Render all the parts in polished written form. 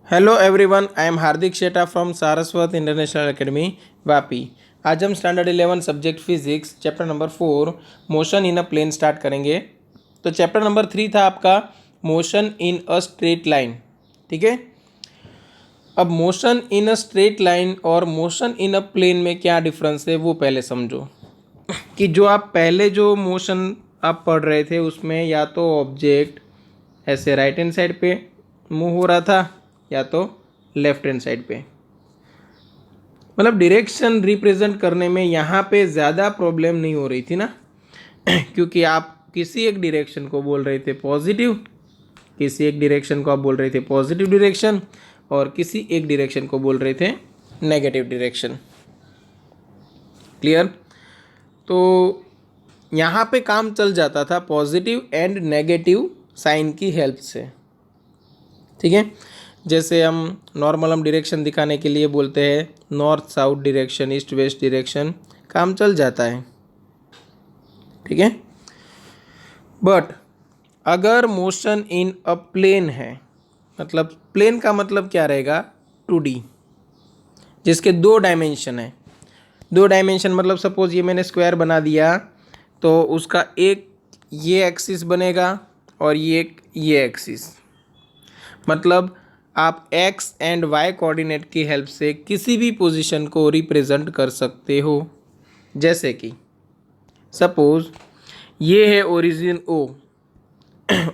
Hello everyone, I am Hardik Sheta from Saraswat international academy Vapi. आज हम standard 11 subject physics chapter number 4 motion in a plane start करेंगे। तो chapter number 3 था आपका motion in a straight line. ठीक है, अब motion in a straight line और मोशन इन अ प्लेन में क्या डिफरेंस है वो पहले समझो। कि जो आप पहले जो मोशन आप पढ़ रहे थे उसमें या तो ऑब्जेक्ट ऐसे राइट हैंड साइड पे मूव हो रहा था या तो लेफ्ट हैंड साइड पे, मतलब डायरेक्शन रिप्रेजेंट करने में यहाँ पे ज़्यादा प्रॉब्लम नहीं हो रही थी ना। क्योंकि आप किसी एक डायरेक्शन को बोल रहे थे पॉजिटिव, किसी एक डायरेक्शन को आप बोल रहे थे पॉजिटिव डायरेक्शन और किसी एक डायरेक्शन को बोल रहे थे नेगेटिव डायरेक्शन। क्लियर? तो यहाँ पे काम चल जाता था पॉजिटिव एंड नेगेटिव साइन की हेल्प से। ठीक है, जैसे हम नॉर्मल हम डायरेक्शन दिखाने के लिए बोलते हैं north south direction, east west direction, काम चल जाता है। ठीक है, बट अगर मोशन इन अ प्लेन है, मतलब प्लेन का मतलब क्या रहेगा, 2D, जिसके दो डायमेंशन है। दो डायमेंशन मतलब सपोज ये मैंने स्क्वायर बना दिया तो उसका एक ये एक्सिस बनेगा और ये एक्सिस, मतलब आप x एंड y कोऑर्डिनेट की हेल्प से किसी भी पोजीशन को रिप्रेजेंट कर सकते हो। जैसे कि सपोज ये है ओरिजिन O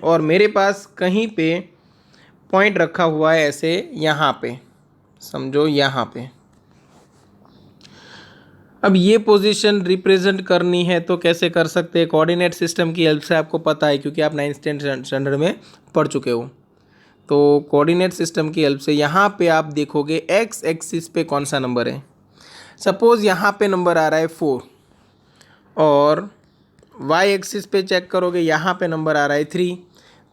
और मेरे पास कहीं पे पॉइंट रखा हुआ है ऐसे यहाँ पे, समझो यहाँ पे। अब ये पोजीशन रिप्रेजेंट करनी है तो कैसे कर सकते हैं, कोऑर्डिनेट सिस्टम की हेल्प से। आपको पता है क्योंकि आप 9th स्टैंडर्ड में पढ़ चुके हो। तो कोऑर्डिनेट सिस्टम की हेल्प से यहाँ पे आप देखोगे एक्स एक्सिस पे कौन सा नंबर है। सपोज़ यहाँ पे नंबर आ रहा है 4 और वाई एक्सिस पे चेक करोगे यहाँ पे नंबर आ रहा है 3।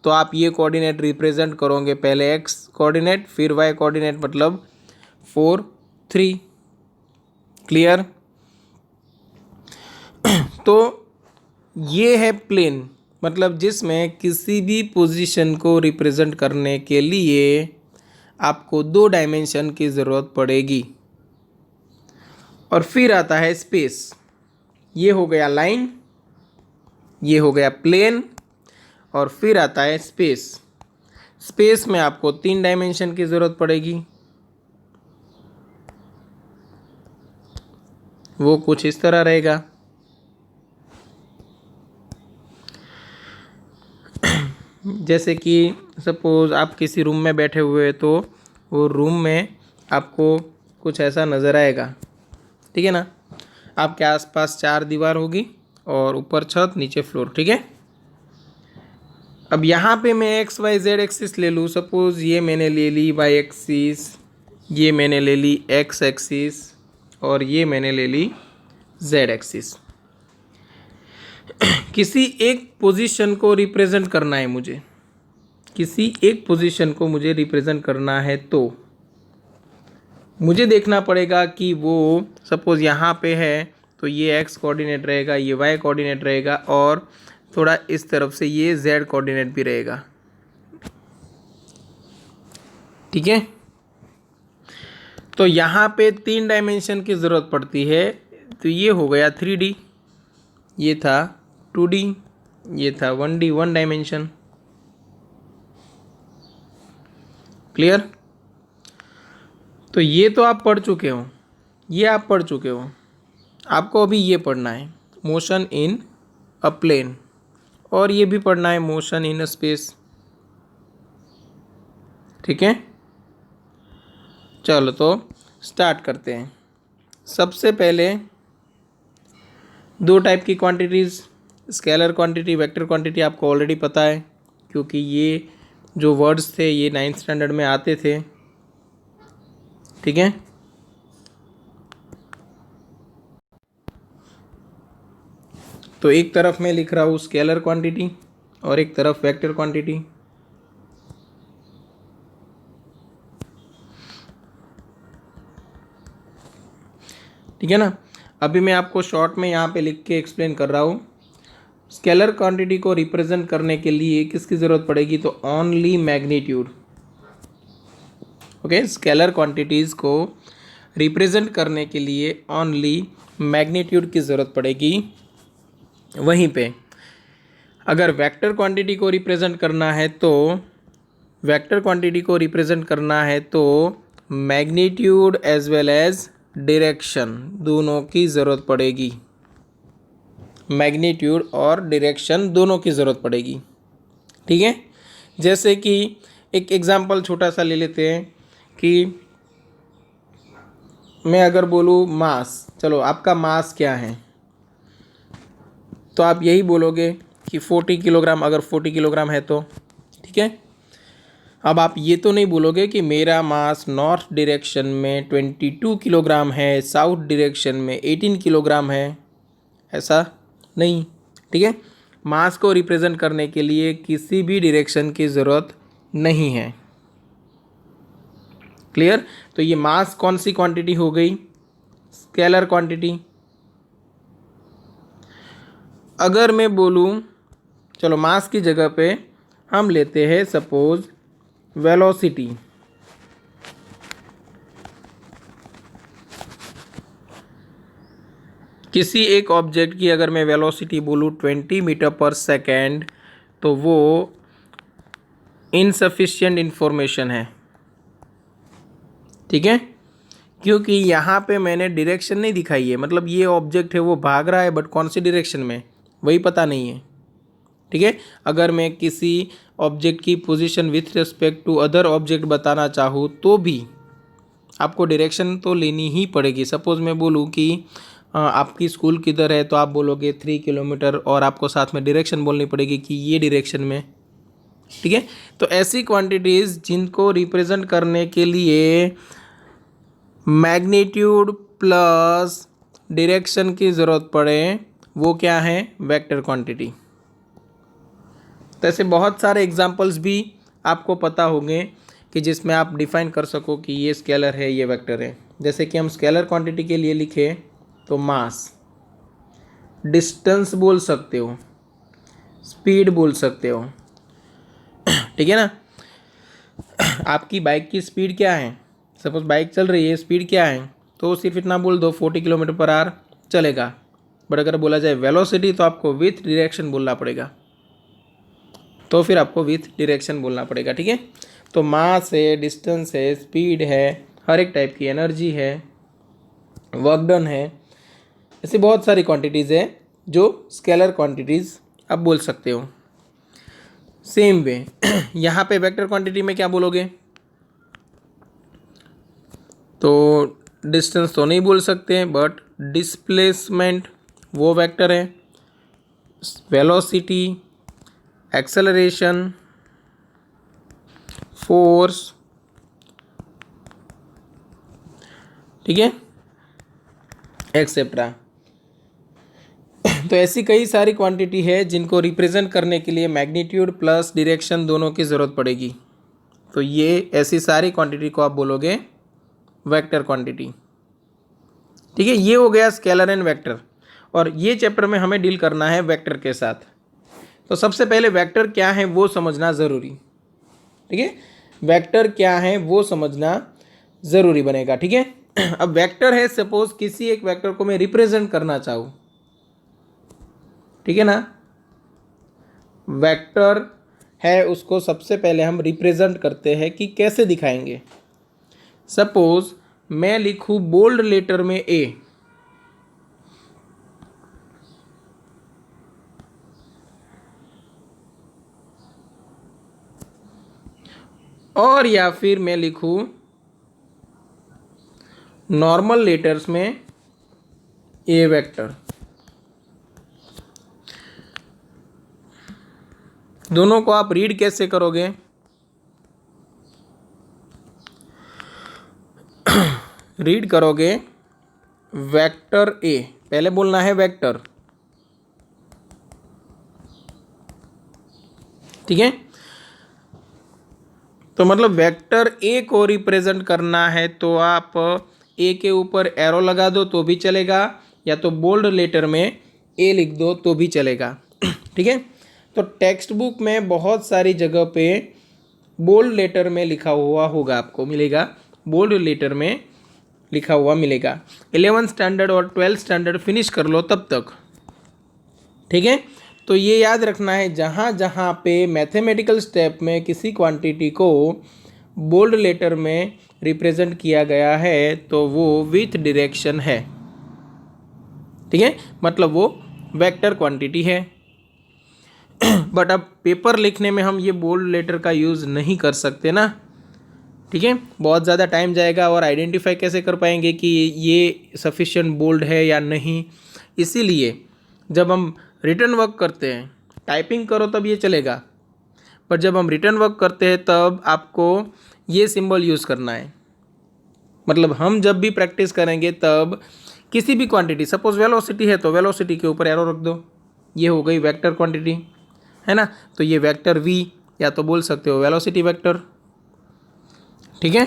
तो आप ये कोऑर्डिनेट रिप्रेजेंट करोगे, पहले एक्स कोऑर्डिनेट फिर वाई कोऑर्डिनेट, मतलब 4 3। क्लियर? तो ये है प्लेन, मतलब जिसमें किसी भी पोजीशन को रिप्रेजेंट करने के लिए आपको दो डायमेंशन की ज़रूरत पड़ेगी। और फिर आता है स्पेस। ये हो गया लाइन, ये हो गया प्लेन, और फिर आता है स्पेस। स्पेस में आपको 3 डायमेंशन की ज़रूरत पड़ेगी। वो कुछ इस तरह रहेगा। जैसे कि सपोज़ आप किसी रूम में बैठे हुए हैं तो वो रूम में आपको कुछ ऐसा नज़र आएगा। ठीक है ना, आपके आसपास 4 दीवार होगी और ऊपर छत, नीचे फ्लोर। ठीक है, अब यहाँ पे मैं एक्स वाई जेड एक्सिस ले लूँ। सपोज़ ये मैंने ले ली वाई एक्सिस, ये मैंने ले ली एक्स एक्सिस और ये मैंने ले ली जेड एक्सिस। किसी एक पोजीशन को रिप्रेजेंट करना है मुझे, किसी एक पोजीशन को मुझे रिप्रेजेंट करना है तो मुझे देखना पड़ेगा कि वो सपोज़ यहाँ पे है तो ये एक्स कोऑर्डिनेट रहेगा, ये वाई कोऑर्डिनेट रहेगा और थोड़ा इस तरफ से ये जेड कोऑर्डिनेट भी रहेगा। ठीक है, तो यहाँ पे 3 डायमेंशन की ज़रूरत पड़ती है। तो ये हो गया 3D, ये था 2D, ये था 1D, 1 डायमेंशन। क्लियर? तो ये तो आप पढ़ चुके हो, ये आप पढ़ चुके हो। आपको अभी ये पढ़ना है मोशन इन अ प्लेन, और ये भी पढ़ना है मोशन इन अ स्पेस। ठीक है, चलो तो स्टार्ट करते हैं। सबसे पहले दो टाइप की quantities, scalar quantity, vector quantity, आपको ऑलरेडी पता है क्योंकि ये जो वर्ड्स थे ये 9th स्टैंडर्ड में आते थे। ठीक है, तो एक तरफ मैं लिख रहा हूँ स्केलर क्वांटिटी और एक तरफ वेक्टर क्वांटिटी। ठीक है ना, अभी मैं आपको शॉर्ट में यहाँ पे लिख के एक्सप्लेन कर रहा हूँ। स्केलर क्वांटिटी को रिप्रेजेंट करने के लिए किसकी ज़रूरत पड़ेगी, तो only magnitude, okay, scalar quantities को रिप्रेजेंट करने के लिए ओनली मैग्नीट्यूड की ज़रूरत पड़ेगी। वहीं पे अगर वेक्टर क्वांटिटी को रिप्रेजेंट करना है तो magnitude as well as direction दोनों की ज़रूरत पड़ेगी। मैग्नीट्यूड और डायरेक्शन दोनों की ज़रूरत पड़ेगी। ठीक है, जैसे कि एक एग्जांपल छोटा सा ले लेते हैं कि मैं अगर बोलूँ मास, चलो आपका मास क्या है, तो आप यही बोलोगे कि 40 किलोग्राम, अगर 40 किलोग्राम है तो ठीक है। अब आप ये तो नहीं बोलोगे कि मेरा मास नॉर्थ डायरेक्शन में 22 किलोग्राम है, साउथ डायरेक्शन में 18 किलोग्राम है, ऐसा नहीं। ठीक है, मास को रिप्रेजेंट करने के लिए किसी भी डायरेक्शन की ज़रूरत नहीं है। क्लियर? तो ये मास कौन सी क्वांटिटी हो गई? Scalar quantity. अगर मैं बोलूँ, चलो मास की जगह पे हम लेते हैं सपोज वेलोसिटी। किसी एक ऑब्जेक्ट की अगर मैं वेलोसिटी बोलूँ 20 मीटर पर सेकेंड, तो वो इनसफिशिएंट इंफॉर्मेशन है। ठीक है, क्योंकि यहाँ पे मैंने डायरेक्शन नहीं दिखाई है, मतलब ये ऑब्जेक्ट है वो भाग रहा है, बट कौन सी डायरेक्शन में वही पता नहीं है। ठीक है, अगर मैं किसी ऑब्जेक्ट की position with respect to other object बताना चाहूँ तो भी आपको डायरेक्शन तो लेनी ही पड़ेगी। सपोज़ मैं बोलूँ कि आपकी स्कूल किधर है, तो आप बोलोगे 3 किलोमीटर, और आपको साथ में डायरेक्शन बोलनी पड़ेगी कि ये डायरेक्शन में। ठीक है, तो ऐसी क्वांटिटीज़ जिनको रिप्रेजेंट करने के लिए मैग्नीट्यूड प्लस डायरेक्शन की ज़रूरत पड़े, वो क्या है? Vector quantity. तो ऐसे बहुत सारे एग्जांपल्स भी आपको पता होंगे कि जिसमें आप डिफाइन कर सको कि ये स्केलर है, ये वेक्टर है। जैसे कि हम स्केलर क्वांटिटी के लिए लिखे तो मास, डिस्टेंस बोल सकते हो, स्पीड बोल सकते हो। ठीक है ना, आपकी बाइक की स्पीड क्या है? सपोज बाइक चल रही है, स्पीड क्या है? तो सिर्फ इतना बोल दो 40 किलोमीटर पर आवर चलेगा। बट अगर बोला जाए वेलोसिटी, तो आपको विथ डायरेक्शन बोलना पड़ेगा, तो फिर आपको विथ डायरेक्शन बोलना पड़ेगा। ठीक है, तो मास है, डिस्टेंस है, स्पीड है, हर एक टाइप की एनर्जी है, वर्क डन है, ऐसी बहुत सारी क्वांटिटीज़ है जो स्केलर क्वांटिटीज़ आप बोल सकते हो। सेम वे यहाँ पे वेक्टर क्वांटिटी में क्या बोलोगे? तो डिस्टेंस तो नहीं बोल सकते, बट डिस्प्लेसमेंट वो वेक्टर है, वेलोसिटी, एक्सेलरेशन, फोर्स। ठीक है, एक्सेट्रा। तो ऐसी कई सारी क्वांटिटी है जिनको रिप्रेजेंट करने के लिए मैग्नीट्यूड प्लस डायरेक्शन दोनों की ज़रूरत पड़ेगी। तो ये ऐसी सारी क्वांटिटी को आप बोलोगे वेक्टर क्वांटिटी। ठीक है, ये हो गया स्केलर एंड वेक्टर, और ये चैप्टर में हमें डील करना है वेक्टर के साथ। तो सबसे पहले वेक्टर क्या है वो समझना ज़रूरी। ठीक है, वेक्टर क्या है वो समझना ज़रूरी बनेगा। ठीक है, अब वेक्टर है, सपोज किसी एक वेक्टर को मैं रिप्रेजेंट करना चाहूँ। ठीक है ना, वेक्टर है, उसको सबसे पहले हम रिप्रेजेंट करते हैं कि कैसे दिखाएंगे। सपोज मैं लिखूँ बोल्ड लेटर में ए, और या फिर मैं लिखूँ नॉर्मल लेटर्स में ए वेक्टर। दोनों को आप रीड कैसे करोगे? रीड करोगे वेक्टर ए, पहले बोलना है वेक्टर। ठीक है, तो मतलब वेक्टर ए को रिप्रेजेंट करना है तो आप ए के ऊपर एरो लगा दो तो भी चलेगा, या तो बोल्ड लेटर में ए लिख दो तो भी चलेगा। ठीक है, तो टेक्स्ट बुक में बहुत सारी जगह पे बोल्ड लेटर में लिखा हुआ होगा, आपको मिलेगा, बोल्ड लेटर में लिखा हुआ मिलेगा। 11th स्टैंडर्ड और 12th स्टैंडर्ड फिनिश कर लो तब तक, ठीक है। तो ये याद रखना है, जहाँ जहाँ पे मैथमेटिकल स्टेप में किसी क्वांटिटी को बोल्ड लेटर में रिप्रेजेंट किया गया है तो वो विथ डायरेक्शन है, ठीक है, मतलब वो वेक्टर क्वांटिटी है। बट अब पेपर लिखने में हम ये बोल्ड लेटर का यूज़ नहीं कर सकते ना, ठीक है, बहुत ज़्यादा टाइम जाएगा और आइडेंटिफाई कैसे कर पाएंगे कि ये सफिशिएंट बोल्ड है या नहीं। इसीलिए जब हम रिटर्न वर्क करते हैं, टाइपिंग करो तब ये चलेगा, पर जब हम रिटर्न वर्क करते हैं तब आपको ये सिंबल यूज़ करना है। मतलब हम जब भी प्रैक्टिस करेंगे तब किसी भी क्वांटिटी, सपोज वेलोसिटी है तो वेलोसिटी के ऊपर एरो रख दो, ये हो गई वेक्टर क्वांटिटी, है ना। तो ये वेक्टर v, या तो बोल सकते हो वेलोसिटी वेक्टर, ठीक है।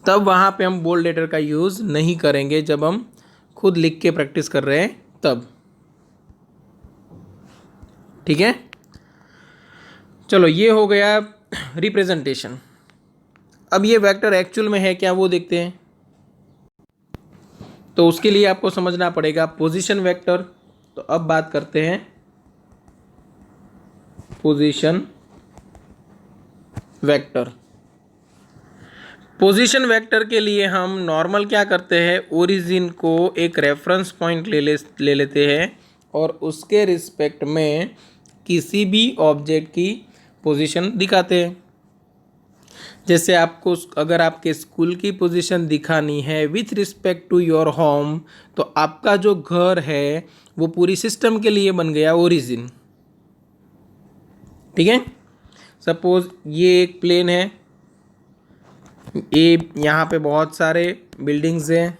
तब वहाँ पे हम बोल्ड लेटर का यूज़ नहीं करेंगे जब हम खुद लिख के प्रैक्टिस कर रहे हैं तब, ठीक है। चलो ये हो गया रिप्रेजेंटेशन। अब ये वेक्टर एक्चुअल में है क्या वो देखते हैं। तो उसके लिए आपको समझना पड़ेगा पोजीशन वेक्टर। तो अब बात करते हैं पोजीशन वेक्टर। पोजीशन वेक्टर के लिए हम नॉर्मल क्या करते हैं, ओरिजिन को एक रेफरेंस पॉइंट ले लेते हैं और उसके रिस्पेक्ट में किसी भी ऑब्जेक्ट की पोजीशन दिखाते हैं। जैसे आपको अगर आपके स्कूल की पोजीशन दिखानी है with respect to your home, तो आपका जो घर है वो पूरी सिस्टम के लिए बन गया ओरिजिन, ठीक है। सपोज ये एक प्लेन है, ये यहाँ पे बहुत सारे बिल्डिंग्स हैं,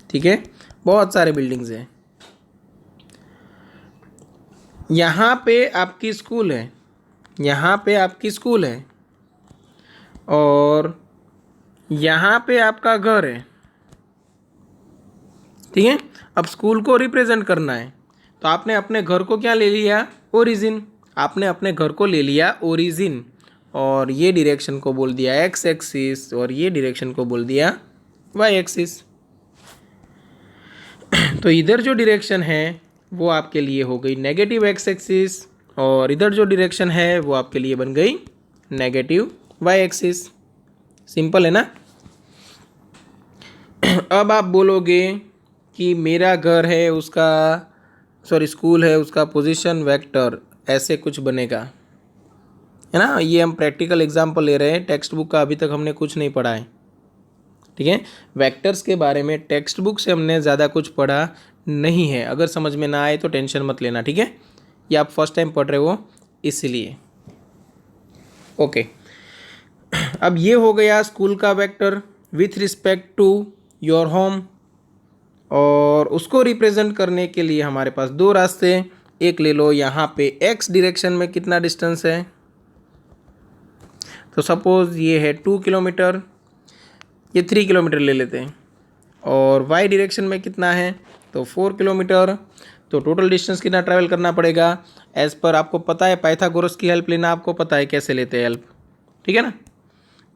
ठीक है, बहुत सारे बिल्डिंग्स हैं। यहाँ पे आपकी स्कूल है, यहाँ पे आपकी स्कूल है और यहाँ पे आपका घर है, ठीक है। अब स्कूल को रिप्रेजेंट करना है तो आपने अपने घर को क्या ले लिया, ओरिजिन। आपने अपने घर को ले लिया ओरिजिन और ये डायरेक्शन को बोल दिया एक्स एक्सिस और ये डायरेक्शन को बोल दिया वाई एक्सिस। तो इधर जो डायरेक्शन है वो आपके लिए हो गई नेगेटिव एक्स एक्सिस और इधर जो डायरेक्शन है वो आपके लिए बन गई नेगेटिव वाई एक्सिस। सिंपल है ना। अब आप बोलोगे कि मेरा घर है उसका, सॉरी स्कूल है उसका पोजीशन वेक्टर ऐसे कुछ बनेगा, है ना। ये हम प्रैक्टिकल एग्जांपल ले रहे हैं, टेक्स्ट बुक का अभी तक हमने कुछ नहीं पढ़ा है, ठीक है। वेक्टर्स के बारे में टेक्स्ट बुक से हमने ज़्यादा कुछ पढ़ा नहीं है। अगर समझ में ना आए तो टेंशन मत लेना, ठीक है। ये आप फर्स्ट टाइम पढ़ रहे हो इसलिए, ओके। अब ये हो गया स्कूल का vector with respect to your home और उसको रिप्रेजेंट करने के लिए हमारे पास दो रास्ते। एक ले लो, यहाँ पे एक्स डायरेक्शन में कितना डिस्टेंस है, तो सपोज ये है 2 किलोमीटर, ये 3 किलोमीटर ले लेते हैं। और वाई डायरेक्शन में कितना है, तो 4 किलोमीटर। तो टोटल डिस्टेंस कितना ट्रैवल करना पड़ेगा, एज़ पर आपको पता है पाइथागोरस की हेल्प लेना आपको पता है कैसे लेते हैं हेल्प, ठीक है ना।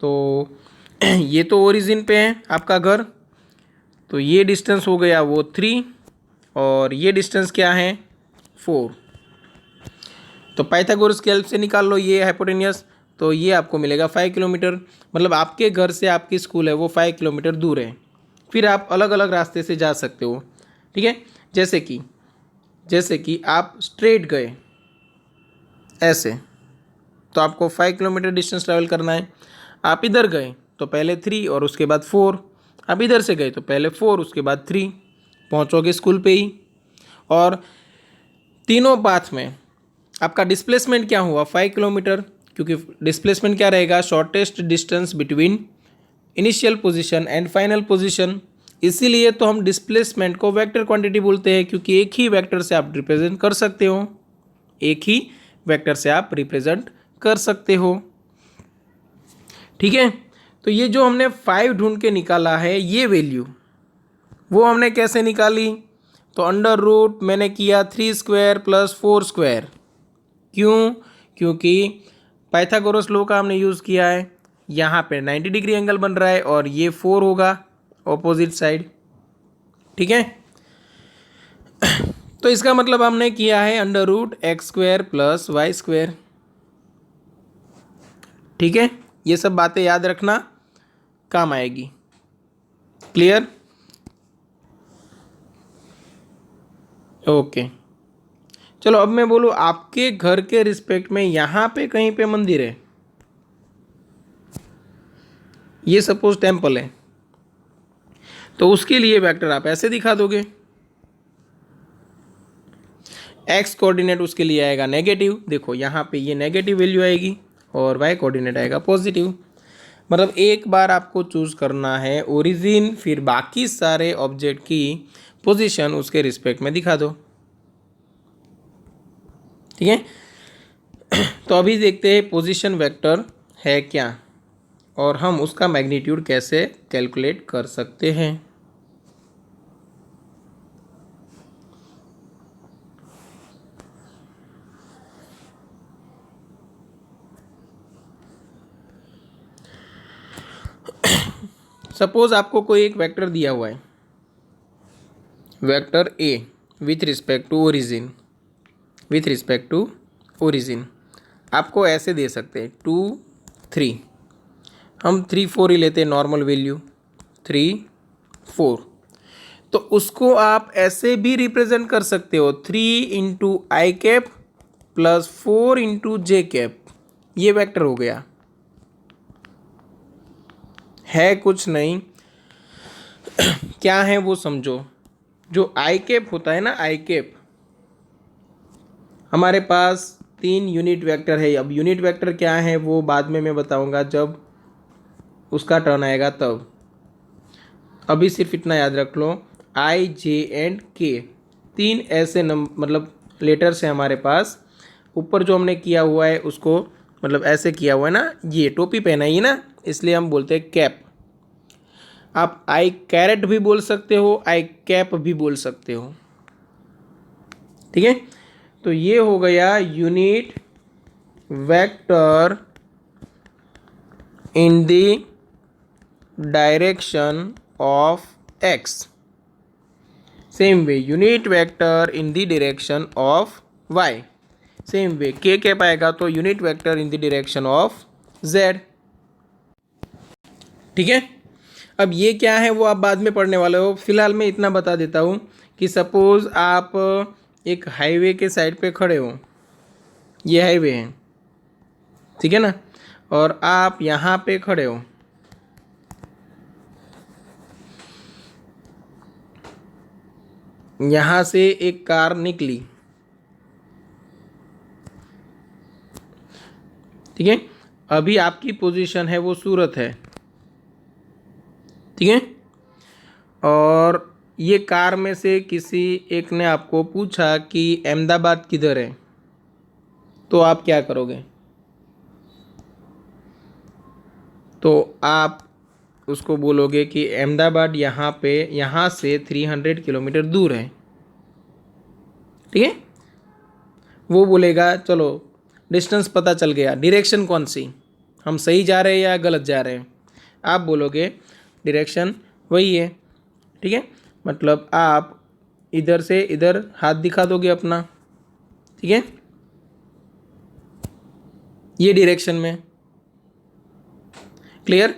तो ये तो ओरिजिन पे है आपका घर, तो ये डिस्टेंस हो गया वो 3 और ये डिस्टेंस क्या है 4। तो पाइथागोरस की हेल्प से निकाल लो ये हाइपोटेनियस, तो ये आपको मिलेगा 5 किलोमीटर। मतलब आपके घर से आपकी स्कूल है वो 5 किलोमीटर दूर है। फिर आप अलग अलग रास्ते से जा सकते हो, ठीक है। जैसे कि आप स्ट्रेट गए ऐसे, तो आपको 5 किलोमीटर डिस्टेंस ट्रैवल करना है। आप इधर गए तो पहले 3 और उसके बाद 4। आप इधर से गए तो पहले 4 उसके बाद 3, पहुंचोगे स्कूल पे ही। और तीनों पाथ में आपका डिस्प्लेसमेंट क्या हुआ 5 किलोमीटर, क्योंकि डिस्प्लेसमेंट क्या रहेगा, shortest distance between initial position and final position. इसीलिए तो हम डिस्प्लेसमेंट को वेक्टर क्वांटिटी बोलते हैं, क्योंकि एक ही वेक्टर से आप रिप्रेजेंट कर सकते हो, एक ही वेक्टर से आप रिप्रेजेंट कर सकते हो, ठीक है। तो ये जो हमने 5 ढूंढ के निकाला है ये वैल्यू, वो हमने कैसे निकाली, तो अंडर रूट मैंने किया 3 स्क्वायर प्लस 4 स्क्वायर। क्यों, क्योंकि पाइथागोरस लॉ का हमने यूज़ किया है, यहाँ पे 90 डिग्री एंगल बन रहा है और ये 4 होगा ऑपोजिट साइड, ठीक है। तो इसका मतलब हमने किया है √x² + y², ठीक है। ये सब बातें याद रखना, काम आएगी। क्लियर? ओके, चलो अब मैं बोलूँ आपके घर के रिस्पेक्ट में यहाँ पे कहीं पे मंदिर है, ये सपोज टेम्पल है, तो उसके लिए वेक्टर आप ऐसे दिखा दोगे। एक्स कोऑर्डिनेट उसके लिए आएगा नेगेटिव, देखो यहाँ पे ये नेगेटिव वैल्यू आएगी और वाई कोऑर्डिनेट आएगा पॉजिटिव। मतलब एक बार आपको चूज करना है ओरिजिन, फिर बाकी सारे ऑब्जेक्ट की पोजीशन उसके रिस्पेक्ट में दिखा दो, ठीक है। तो अभी देखते हैं पोजीशन वेक्टर है क्या और हम उसका मैग्नीट्यूड कैसे कैलकुलेट कर सकते हैं। सपोज आपको कोई एक वेक्टर दिया हुआ है, vector A with respect to origin, आपको ऐसे दे सकते हैं 2 3, हम 3 4 ही लेते हैं नॉर्मल वैल्यू 3 4। तो उसको आप ऐसे भी रिप्रेजेंट कर सकते हो 3 × i + 4 × j, ये वेक्टर हो गया, है कुछ नहीं। क्या है वो समझो, जो i होता है ना, i हमारे पास 3 यूनिट वेक्टर है। अब यूनिट वेक्टर क्या है वो बाद में मैं बताऊंगा जब उसका टर्न आएगा तब। अभी सिर्फ इतना याद रख लो, i, j एंड k 3 ऐसे मतलब लेटर्स है हमारे पास। ऊपर जो हमने किया हुआ है उसको मतलब ऐसे किया हुआ है ना, ये टोपी पहनाई है ना, इसलिए हम बोलते हैं कैप। आप i भी बोल सकते हो, i भी बोल सकते हो, ठीक है। तो ये हो गया unit vector in the direction of x। Same way unit vector in the direction of y, same way k cap आएगा तो unit vector in the direction of z, ठीक है। अब ये क्या है वो आप बाद में पढ़ने वाले हो, फिलहाल मैं इतना बता देता हूँ कि सपोज आप एक हाईवे के साइड पे खड़े हो, ये हाईवे है, ठीक है ना, और आप यहाँ पे खड़े हो, यहाँ से एक कार निकली, ठीक है। अभी आपकी पोजीशन है वो सूरत है, ठीक है। और ये कार में से किसी एक ने आपको पूछा कि अहमदाबाद किधर है, तो आप क्या करोगे? तो आप उसको बोलोगे कि अहमदाबाद यहाँ पे, यहाँ से 300 किलोमीटर दूर है, ठीक है। वो बोलेगा चलो डिस्टेंस पता चल गया, डायरेक्शन कौन सी, हम सही जा रहे हैं या गलत जा रहे हैं? आप बोलोगे डायरेक्शन वही है, ठीक है। मतलब आप इधर से इधर हाथ दिखा दोगे अपना, ठीक है, ये डायरेक्शन में। क्लियर?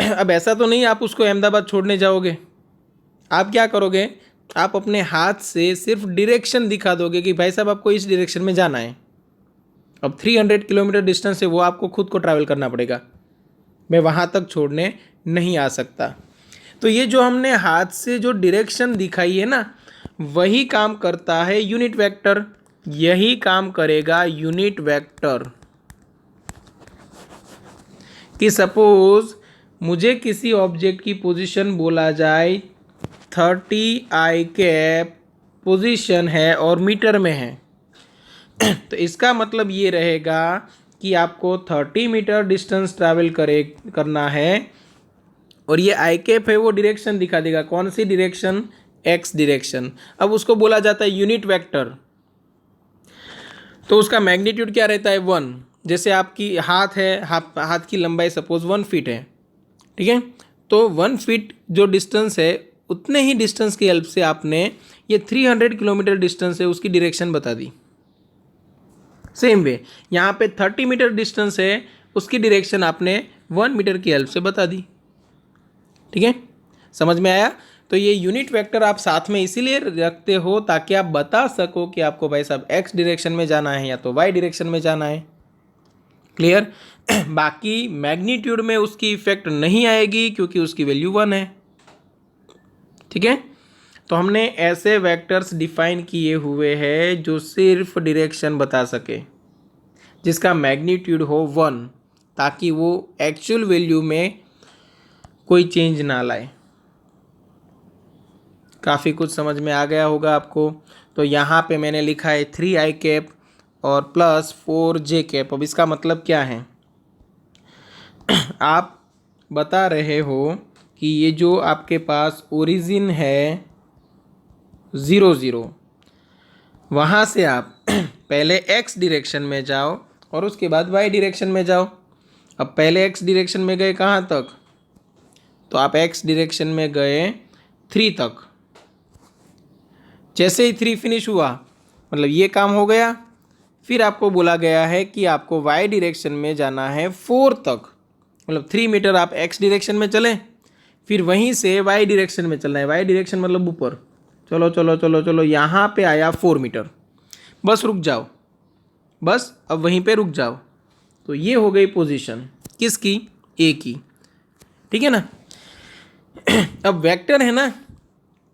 अब ऐसा तो नहीं आप उसको अहमदाबाद छोड़ने जाओगे, आप क्या करोगे, आप अपने हाथ से सिर्फ डायरेक्शन दिखा दोगे कि भाई साहब आपको इस डायरेक्शन में जाना है। अब 300 किलोमीटर डिस्टेंस है वो आपको खुद को ट्रैवल करना पड़ेगा, मैं वहाँ तक छोड़ने नहीं आ सकता। तो ये जो हमने हाथ से जो डायरेक्शन दिखाई है ना, वही काम करता है यूनिट वेक्टर, यही काम करेगा यूनिट वेक्टर। कि सपोज मुझे किसी ऑब्जेक्ट की पोजीशन बोला जाए 30 i पोजीशन है और मीटर में है, तो इसका मतलब ये रहेगा कि आपको 30 मीटर डिस्टेंस ट्रैवल करना है और ये i है वो डायरेक्शन दिखा देगा, कौन सी डायरेक्शन, x डायरेक्शन। अब उसको बोला जाता है यूनिट वेक्टर, तो उसका मैग्नीट्यूड क्या रहता है 1। जैसे आपकी हाथ है, हाथ की लंबाई सपोज 1 फीट है, ठीक है, तो 1 फीट जो डिस्टेंस है उतने ही डिस्टेंस की हेल्प से आपने ये 300 किलोमीटर डिस्टेंस है उसकी डायरेक्शन बता दी। सेम वे यहाँ पे 30 मीटर डिस्टेंस है, उसकी डायरेक्शन आपने 1 मीटर की हेल्प से बता दी। ठीक है, समझ में आया? तो ये यूनिट वेक्टर आप साथ में इसीलिए रखते हो ताकि आप बता सको कि आपको भाई साहब एक्स डायरेक्शन में जाना है या तो वाई डायरेक्शन में जाना है। क्लियर? बाकी मैग्नीट्यूड में उसकी इफेक्ट नहीं आएगी क्योंकि उसकी वैल्यू 1 है। ठीक है, तो हमने ऐसे वेक्टर्स डिफाइन किए हुए हैं जो सिर्फ डायरेक्शन बता सके, जिसका मैग्नीट्यूड हो 1, ताकि वो एक्चुअल वैल्यू में कोई चेंज ना लाए। काफ़ी कुछ समझ में आ गया होगा आपको। तो यहाँ पे मैंने लिखा है 3i कैप और प्लस 4j कैप। अब इसका मतलब क्या है? आप बता रहे हो कि ये जो आपके पास ओरिजिन है 0 0, वहाँ से आप पहले x डायरेक्शन में जाओ और उसके बाद y डायरेक्शन में जाओ। अब पहले x डायरेक्शन में गए कहाँ तक? तो आप x डायरेक्शन में गए 3 तक। जैसे ही 3 फिनिश हुआ, मतलब ये काम हो गया, फिर आपको बोला गया है कि आपको y डायरेक्शन में जाना है 4 तक। मतलब 3 मीटर आप x डायरेक्शन में चलें, फिर वहीं से y डायरेक्शन में चलना है। y डायरेक्शन मतलब ऊपर। चलो चलो चलो चलो, यहाँ पे आया 4 मीटर, बस रुक जाओ, बस अब वहीं पे रुक जाओ। तो ये हो गई पोजीशन किसकी? a की। ठीक है ना? अब वेक्टर है ना,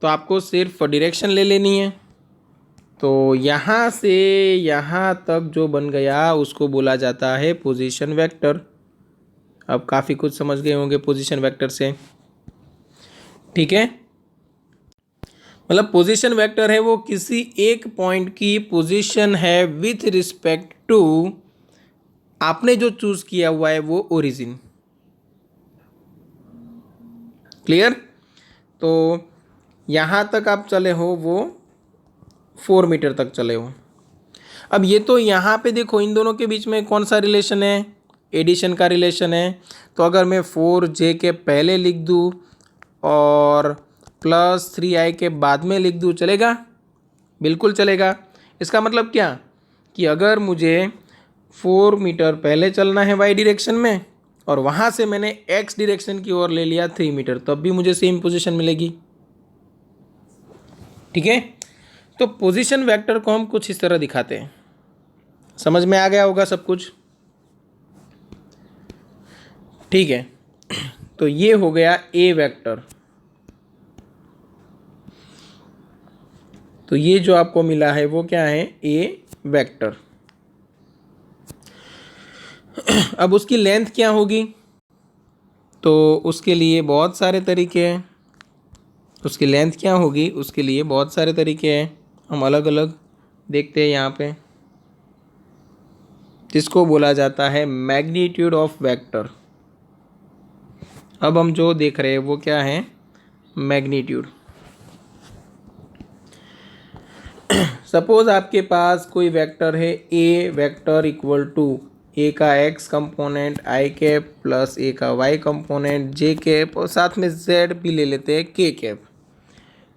तो आपको सिर्फ डायरेक्शन ले लेनी है। तो यहाँ से यहाँ तक जो बन गया उसको बोला जाता है पोजीशन वेक्टर। अब काफ़ी कुछ समझ गए होंगे पोजीशन वेक्टर से। ठीक है, मतलब पोजीशन वेक्टर है वो किसी एक पॉइंट की पोजीशन है विथ रिस्पेक्ट टू आपने जो चूज किया हुआ है वो ओरिजिन। क्लियर? तो यहाँ तक आप चले हो वो 4 मीटर तक चले हो। अब ये तो यहाँ पे देखो इन दोनों के बीच में कौन सा रिलेशन है? एडिशन का रिलेशन है। तो अगर मैं 4j के पहले लिख दूँ और प्लस 3i के बाद में लिख दूँ, चलेगा? बिल्कुल चलेगा। इसका मतलब क्या कि अगर मुझे 4 मीटर पहले चलना है y डायरेक्शन में और वहाँ से मैंने x डायरेक्शन की ओर ले लिया 3 मीटर, तब भी मुझे सेम पोजीशन मिलेगी। ठीक है, तो पोजीशन वेक्टर को हम कुछ इस तरह दिखाते हैं। समझ में आ गया होगा सब कुछ? ठीक है, तो ये हो गया a वेक्टर। तो ये जो आपको मिला है वो क्या है? a vector. अब उसकी लेंथ क्या होगी? तो उसके लिए बहुत सारे तरीके हैं। उसकी लेंथ क्या होगी? उसके लिए बहुत सारे तरीके हैं, हम अलग अलग देखते हैं यहाँ पे, जिसको बोला जाता है मैग्नीट्यूड ऑफ वेक्टर। अब हम जो देख रहे हैं वो क्या है? मैग्नीट्यूड। सपोज आपके पास कोई वेक्टर है a vector equal to a का x component i cap plus a का y कंपोनेंट j कैप और साथ में z भी ले लेते हैं k कैप।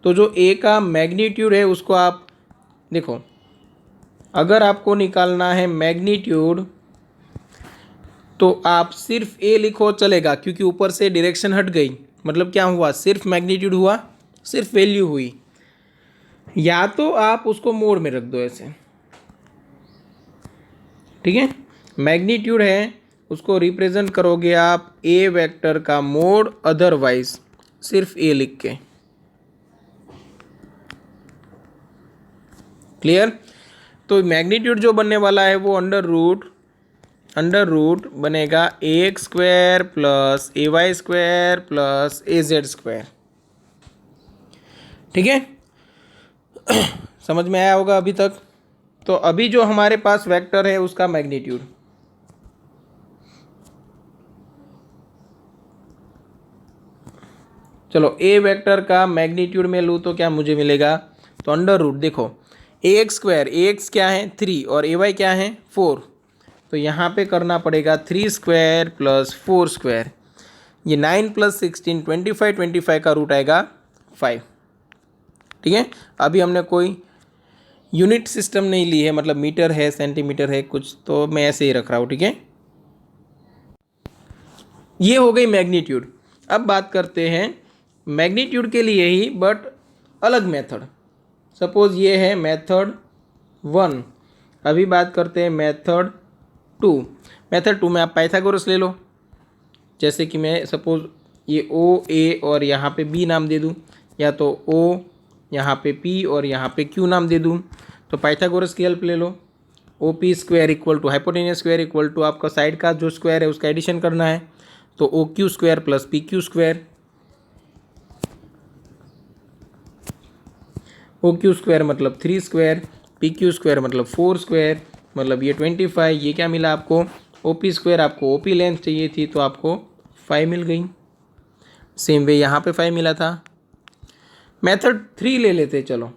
तो जो a का मैग्नीट्यूड है उसको आप देखो, अगर आपको निकालना है मैग्नीट्यूड तो आप सिर्फ a लिखो चलेगा, क्योंकि ऊपर से डायरेक्शन हट गई। मतलब क्या हुआ? सिर्फ मैग्नीट्यूड हुआ, सिर्फ वैल्यू हुई। या तो आप उसको मोड में रख दो ऐसे। ठीक है, मैग्नीट्यूड है उसको रिप्रेजेंट करोगे आप a वेक्टर का मोड, अदरवाइज सिर्फ a लिख के। क्लियर? तो मैग्नीट्यूड जो बनने वाला है वो अंडर रूट बनेगा ax² plus ay² plus az²। ठीक है, समझ में आया होगा अभी तक? तो अभी जो हमारे पास वेक्टर है उसका मैग्नीट्यूड, चलो a वेक्टर का मैग्नीट्यूड में लूँ तो क्या मुझे मिलेगा? तो अंडर रूट देखो ax² ax क्या है 3 और ay क्या है 4, तो यहाँ पे करना पड़ेगा 3 स्क्वायर प्लस 4 स्क्वायर, ये 9 प्लस 16 25, 25 का रूट आएगा 5। ठीक है, अभी हमने कोई यूनिट सिस्टम नहीं ली है, मतलब मीटर है, सेंटीमीटर है कुछ, तो मैं ऐसे ही रख रहा हूँ। ठीक है, ये हो गई मैग्नीट्यूड। अब बात करते हैं मैग्नीट्यूड के लिए ही बट अलग मेथड। सपोज ये है मेथड 1, अभी बात करते हैं मेथड 2। मेथड 2 में आप पाइथागोरस ले लो। जैसे कि मैं सपोज ये ओ ए और यहाँ पे बी नाम दे दूँ, या तो ओ यहाँ पे पी और यहाँ पे क्यू नाम दे दूँ, तो पाइथागोरस की हेल्प ले लो। O P square equal to hypotenuse square equal to आपका साइड का जो स्क्वायर है उसका एडिशन करना है, तो O Q square plus P Q square. O Q square मतलब 3 स्क्वायर, पी क्यू स्क्वायर मतलब 4 स्क्वायर, मतलब ये 25। ये क्या मिला आपको, ओ पी स्क्वायर, आपको ओ पी लेंथ चाहिए थी तो आपको 5 मिल गई। सेम वे यहाँ पे 5 मिला था। मेथड 3 ले लेते, चलो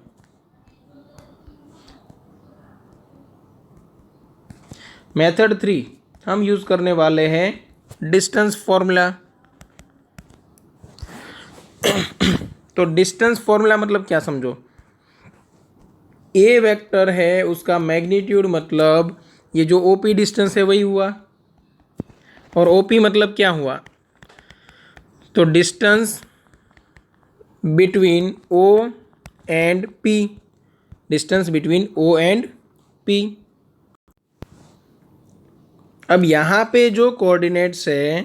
मेथड 3 हम यूज़ करने वाले हैं डिस्टेंस फॉर्मूला। तो डिस्टेंस फॉर्मूला मतलब क्या समझो, ए वेक्टर है उसका मैग्नीट्यूड मतलब ये जो ओ पी डिस्टेंस है वही हुआ, और ओ पी मतलब क्या हुआ, तो distance between O and P, distance between O and P. अब यहाँ पे जो कोऑर्डिनेट्स है,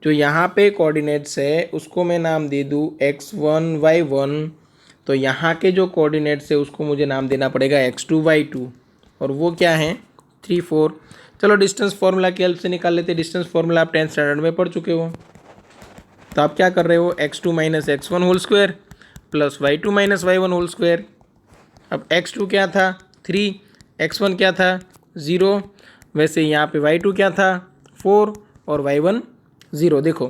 जो यहाँ पे कोऑर्डिनेट्स है उसको मैं नाम दे दूँ x1 y1, तो यहाँ के जो कोऑर्डिनेट्स है उसको मुझे नाम देना पड़ेगा x2 y2, और वो क्या है 3 4। चलो डिस्टेंस फॉर्मूला की हेल्प से निकाल लेते। डिस्टेंस फॉर्मूला आप 10th स्टैंडर्ड में पढ़ चुके हो। तो आप क्या कर रहे हो, x2 minus x1 whole square plus y2 minus y1 whole square. अब x2 क्या था 3, x1 क्या था 0, वैसे यहाँ पे y2 क्या था 4 और y1 0। देखो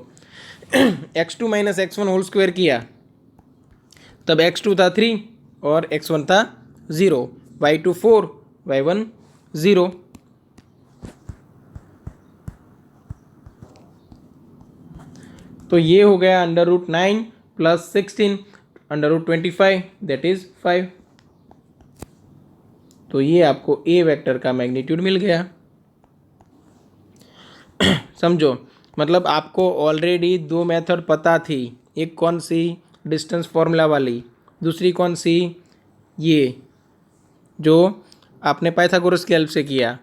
x2 minus x1 whole square किया तब x2 था 3 और x1 था 0, y2 4 y1 0। तो ये हो गया under root 9 plus 16 under root 25 that is 5। तो ये आपको ए वेक्टर का मैग्नीट्यूड मिल गया। समझो, मतलब आपको ऑलरेडी 2 मेथड पता थी, एक कौन सी डिस्टेंस फॉर्मूला वाली, दूसरी कौन सी ये जो आपने पाइथागोरस की हेल्प से किया,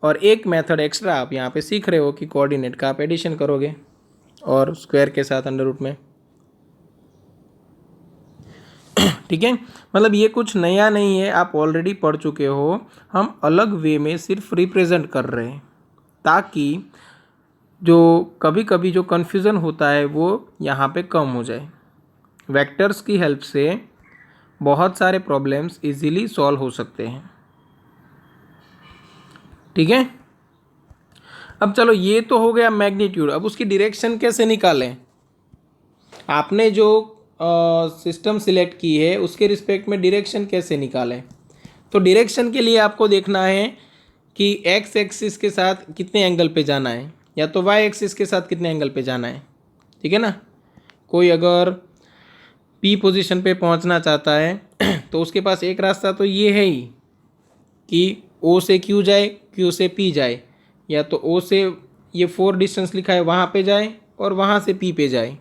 और एक मेथड एक्स्ट्रा आप यहाँ पे सीख रहे हो कि कोऑर्डिनेट का आप एडिशन करोगे और स्क्वायर के साथ अंडर रूट में। ठीक है, मतलब ये कुछ नया नहीं है, आप ऑलरेडी पढ़ चुके हो। हम अलग वे में सिर्फ रिप्रेजेंट कर रहे हैं ताकि जो कभी कभी जो कन्फ्यूज़न होता है वो यहाँ पे कम हो जाए। वेक्टर्स की हेल्प से बहुत सारे प्रॉब्लम्स इजीली सॉल्व हो सकते हैं। ठीक है, अब चलो ये तो हो गया मैग्नीट्यूड। अब उसकी डायरेक्शन कैसे निकालें, आपने जो सिस्टम सिलेक्ट की है उसके रिस्पेक्ट में डायरेक्शन कैसे निकालें। तो डायरेक्शन के लिए आपको देखना है कि एक्स एक्सिस के साथ कितने एंगल पे जाना है, या तो वाई एक्सिस के साथ कितने एंगल पे जाना है। ठीक है ना, कोई अगर पी पोजीशन पे पहुंचना चाहता है तो उसके पास एक रास्ता तो ये है ही कि ओ से क्यू जाए, क्यू से पी जाए, या तो ओ से ये 4 डिस्टेंस लिखा है वहाँ पे जाए और वहाँ से पी पे जाए।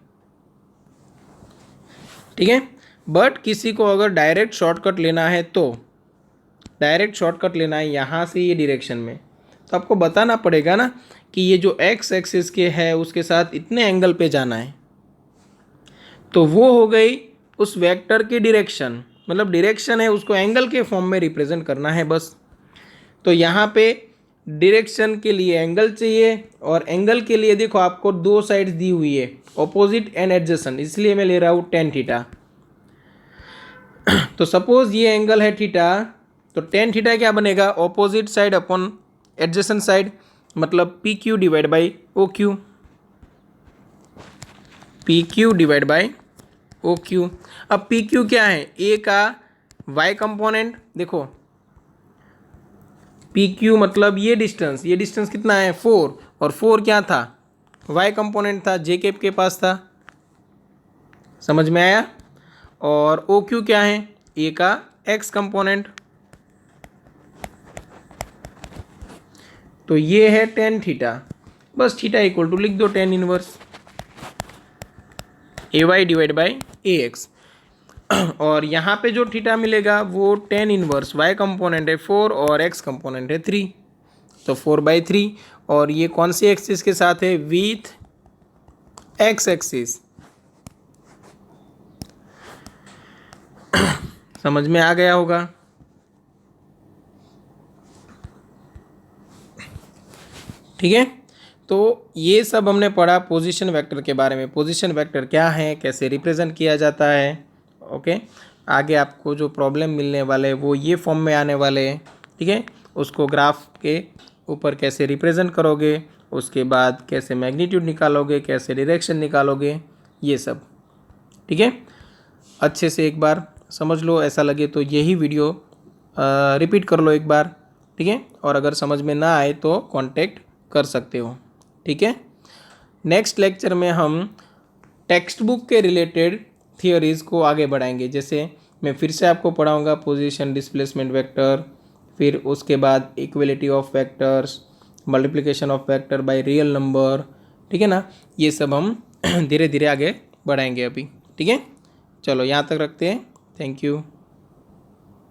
ठीक है, बट किसी को अगर डायरेक्ट शॉर्टकट लेना है, तो डायरेक्ट शॉर्टकट लेना है यहाँ से ये डायरेक्शन में, तो आपको बताना पड़ेगा ना कि ये जो एक्स एक्सिस के है उसके साथ इतने एंगल पे जाना है। तो वो हो गई उस वेक्टर की डायरेक्शन, मतलब डायरेक्शन है उसको एंगल के फॉर्म में रिप्रेजेंट करना है बस। तो यहाँ पे डायरेक्शन के लिए एंगल चाहिए, और एंगल के लिए देखो आपको 2 साइड्स दी हुई है, ऑपोजिट एंड एडजेसेंट, इसलिए मैं ले रहा हूँ टेन थीटा। तो सपोज ये एंगल है थीटा, तो टेन थीटा क्या बनेगा, opposite side upon adjacent side, मतलब P Q divide by O Q, P Q divide by O Q. अब पी क्यू क्या है, ए का वाई कंपोनेंट, देखो पी क्यू मतलब ये डिस्टेंस कितना है 4, और 4 क्या था, वाई कंपोनेंट था, जे कैप के पास था, समझ में आया। और ओ क्यू क्या है, ए का एक्स कंपोनेंट, तो ये है टेन थीटा, बस थीटा इक्वल टू लिख दो tan inverse A Y divide by A X. और यहाँ पे जो थीटा मिलेगा वो टेन इनवर्स वाई कंपोनेंट है 4 और एक्स कंपोनेंट है 3, तो 4/3। और ये कौन सी एक्सिस के साथ है, विथ एक्स एक्सिस। समझ में आ गया होगा। ठीक है, तो ये सब हमने पढ़ा पोजीशन वेक्टर के बारे में, पोजीशन वेक्टर क्या है, कैसे रिप्रेजेंट किया जाता है। ओके, आगे आपको जो प्रॉब्लम मिलने वाले हैं वो ये फॉर्म में आने वाले हैं। ठीक है, उसको ग्राफ के ऊपर कैसे रिप्रेजेंट करोगे, उसके बाद कैसे मैग्नीट्यूड निकालोगे, कैसे डायरेक्शन निकालोगे, ये सब। ठीक है, अच्छे से एक बार समझ लो, ऐसा लगे तो यही वीडियो रिपीट कर लो एक बार। ठीक है, और अगर समझ में ना आए तो कांटेक्ट कर सकते हो। ठीक है, नेक्स्ट लेक्चर में हम टेक्स्ट बुक के रिलेटेड थियोरीज़ को आगे बढ़ाएंगे। जैसे मैं फिर से आपको पढ़ाऊंगा पोजीशन डिस्प्लेसमेंट वेक्टर, फिर उसके बाद equality of vectors, multiplication of vector by real number. ठीक है ना, ये सब हम धीरे धीरे आगे बढ़ाएंगे अभी। ठीक है, चलो यहाँ तक रखते हैं। Thank you.